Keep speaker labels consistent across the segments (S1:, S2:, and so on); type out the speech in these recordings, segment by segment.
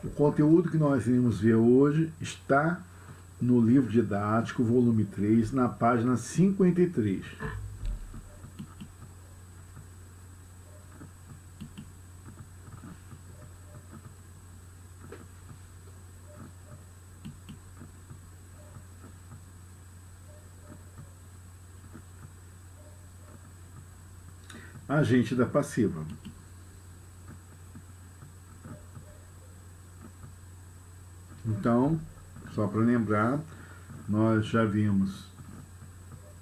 S1: O conteúdo que nós iremos ver hoje está no livro didático, volume 3, na página 53. Agente da passiva. Então, só para lembrar, nós já vimos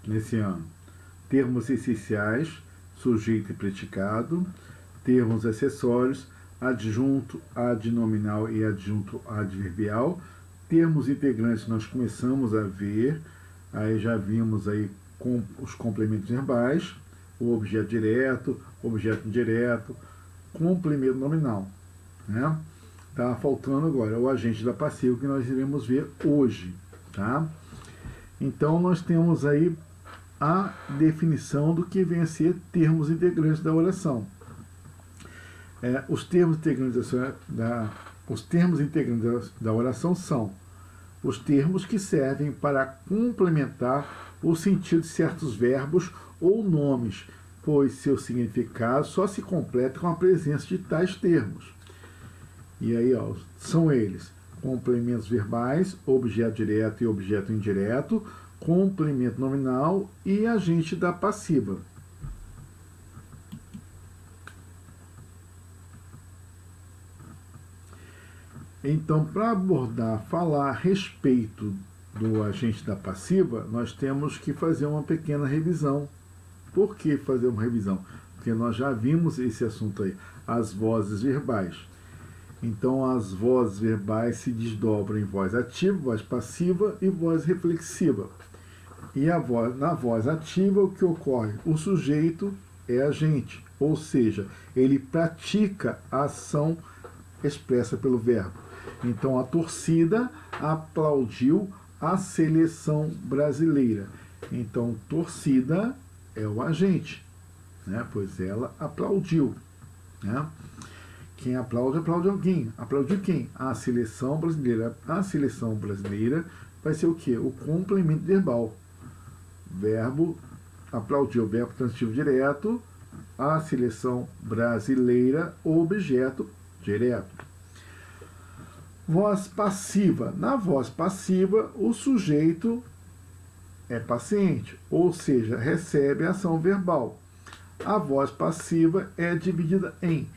S1: nesse ano termos essenciais, sujeito e predicado, termos acessórios, adjunto, adnominal e adjunto adverbial, termos integrantes nós começamos a ver, aí já vimos aí com os complementos verbais, o objeto direto, objeto indireto, complemento nominal, né? Tá faltando agora o agente da passiva que nós iremos ver hoje, tá? Então nós temos aí a definição do que vem a ser termos integrantes da oração. Os termos integrantes da oração são os termos que servem para complementar o sentido de certos verbos ou nomes, pois seu significado só se completa com a presença de tais termos. E aí, ó, são eles: complementos verbais, objeto direto e objeto indireto, complemento nominal e agente da passiva. Então, para falar a respeito do agente da passiva, nós temos que fazer uma pequena revisão. Por que fazer uma revisão? Porque nós já vimos esse assunto aí, as vozes verbais. Então, as vozes verbais se desdobram em voz ativa, voz passiva e voz reflexiva. E na voz ativa, o que ocorre? O sujeito é agente, ou seja, ele pratica a ação expressa pelo verbo. Então, a torcida aplaudiu a seleção brasileira. Então, torcida é o agente, né? Pois ela aplaudiu, né? Quem aplaude, aplaude alguém. Aplaudiu quem? A seleção brasileira. A seleção brasileira vai ser o quê? O complemento verbal. Verbo, aplaudiu, verbo transitivo direto. A seleção brasileira, objeto direto. Voz passiva. Na voz passiva, o sujeito é paciente, ou seja, recebe a ação verbal. A voz passiva é dividida em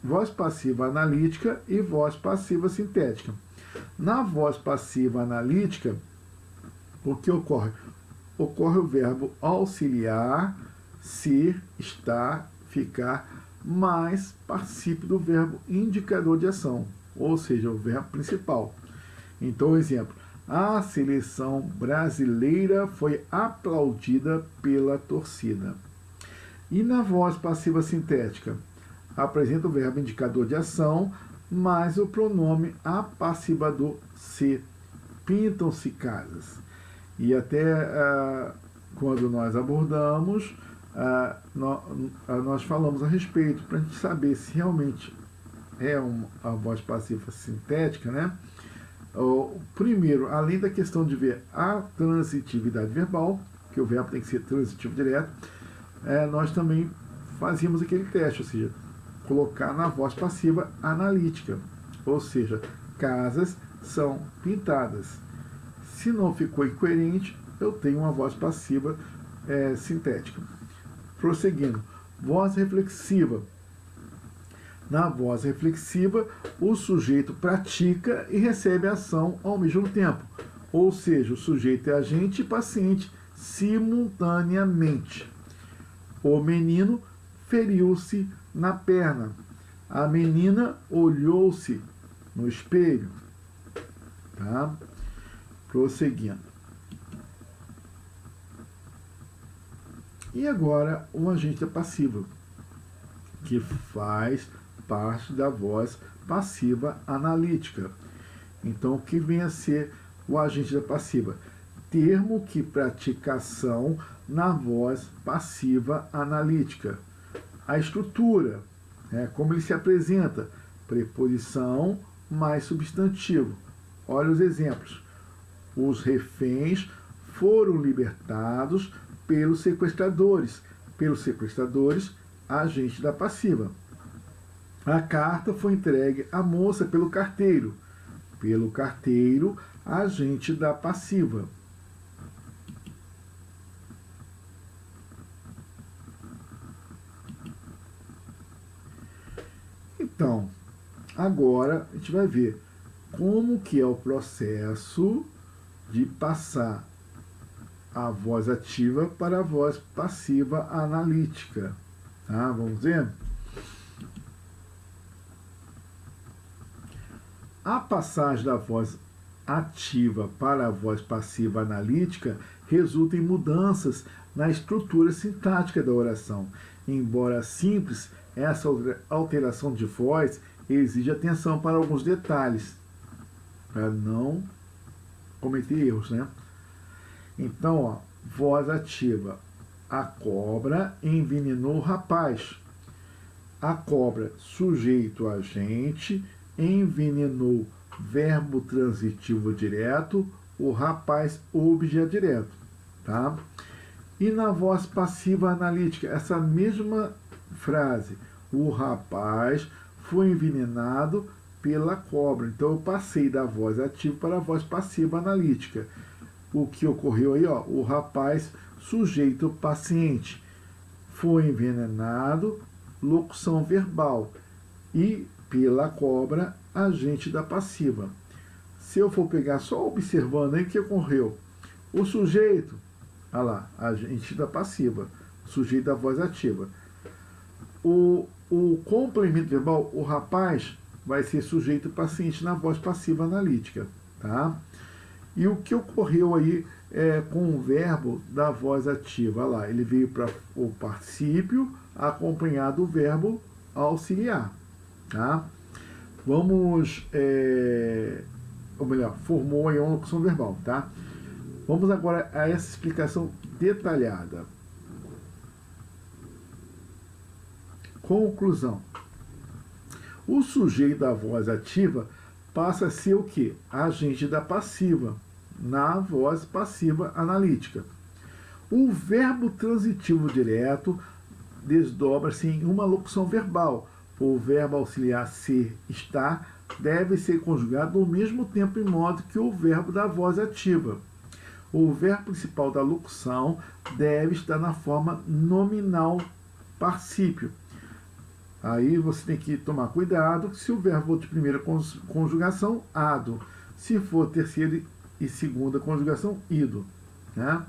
S1: voz passiva analítica e voz passiva sintética. Na voz passiva analítica, o que ocorre? Ocorre o verbo auxiliar, ser, estar, ficar, mais participio do verbo indicador de ação, ou seja, o verbo principal. Então, exemplo: a seleção brasileira foi aplaudida pela torcida. E na voz passiva sintética, apresenta o verbo indicador de ação, mais o pronome apassivador se. Pintam-se casas. E até quando nós abordamos, nós falamos a respeito, para a gente saber se realmente é a voz passiva sintética, né? Primeiro, além da questão de ver a transitividade verbal, que o verbo tem que ser transitivo direto, nós também fazíamos aquele teste, ou seja, colocar na voz passiva analítica, ou seja, casas são pintadas. Se não ficou incoerente, eu tenho uma voz passiva sintética. Prosseguindo, voz reflexiva. Na voz reflexiva, o sujeito pratica e recebe a ação ao mesmo tempo, ou seja, o sujeito é agente e paciente simultaneamente. O menino feriu-se na perna. A menina olhou-se no espelho. Tá? Prosseguindo. E agora o agente passivo, que faz parte da voz passiva analítica. Então, o que vem a ser o agente da passiva? Termo que pratica ação na voz passiva analítica. A estrutura, como ele se apresenta: preposição, mais substantivo. Olha os exemplos. Os reféns foram libertados pelos sequestradores. Pelos sequestradores, agente da passiva. A carta foi entregue à moça pelo carteiro. Pelo carteiro, agente da passiva. Então, agora a gente vai ver como que é o processo de passar a voz ativa para a voz passiva analítica. Tá? Vamos ver? A passagem da voz ativa para a voz passiva analítica resulta em mudanças na estrutura sintática da oração. Embora simples, essa alteração de voz exige atenção para alguns detalhes, para não cometer erros, né? Então, ó, voz ativa. A cobra envenenou o rapaz. A cobra, sujeito agente, envenenou, verbo transitivo direto, o rapaz, objeto direto, tá? E na voz passiva analítica, essa mesma frase, o rapaz foi envenenado pela cobra. Então eu passei da voz ativa para a voz passiva analítica. O que ocorreu aí, ó, o rapaz, sujeito paciente, foi envenenado, locução verbal, e pela cobra, agente da passiva. Se eu for pegar só observando aí o que ocorreu, o sujeito, olha lá, agente da passiva, sujeito da voz ativa. O complemento verbal, o rapaz, vai ser sujeito paciente na voz passiva analítica, tá? E o que ocorreu aí com o verbo da voz ativa? Olha lá, ele veio para o particípio acompanhado do verbo auxiliar, tá? Vamos, ou melhor, formou aí uma locução verbal, tá? Vamos agora a essa explicação detalhada. Conclusão. O sujeito da voz ativa passa a ser o quê? Agente da passiva, na voz passiva analítica. O verbo transitivo direto desdobra-se em uma locução verbal. O verbo auxiliar ser, estar, deve ser conjugado ao mesmo tempo em modo que o verbo da voz ativa. O verbo principal da locução deve estar na forma nominal particípio. Aí você tem que tomar cuidado se o verbo for de primeira conjugação, ado. Se for terceira e segunda conjugação, ido. Né?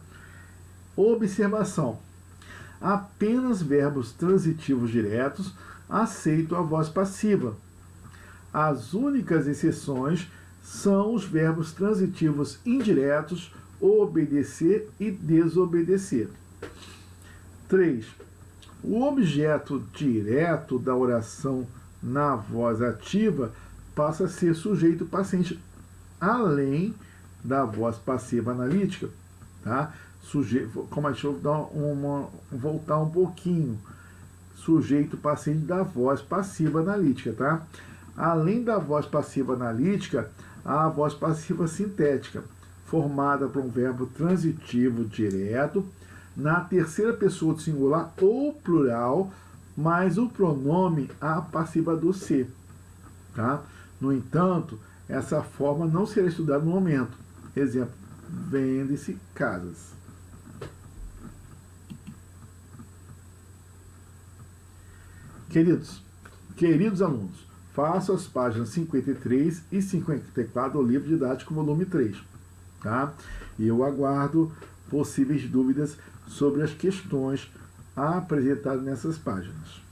S1: Observação. Apenas verbos transitivos diretos aceitam a voz passiva. As únicas exceções são os verbos transitivos indiretos, obedecer e desobedecer. 3. O objeto direto da oração na voz ativa passa a ser sujeito paciente, além da voz passiva analítica. Tá? Como a gente vai voltar um pouquinho. Sujeito paciente da voz passiva analítica. Tá? Além da voz passiva analítica, há a voz passiva sintética, formada por um verbo transitivo direto, na terceira pessoa do singular ou plural, mais o pronome a passiva do ser. Tá? No entanto, essa forma não será estudada no momento. Exemplo, vende-se casas. Queridos alunos, façam as páginas 53 e 54 do livro didático volume 3. Tá? E eu aguardo possíveis dúvidas sobre as questões apresentadas nessas páginas.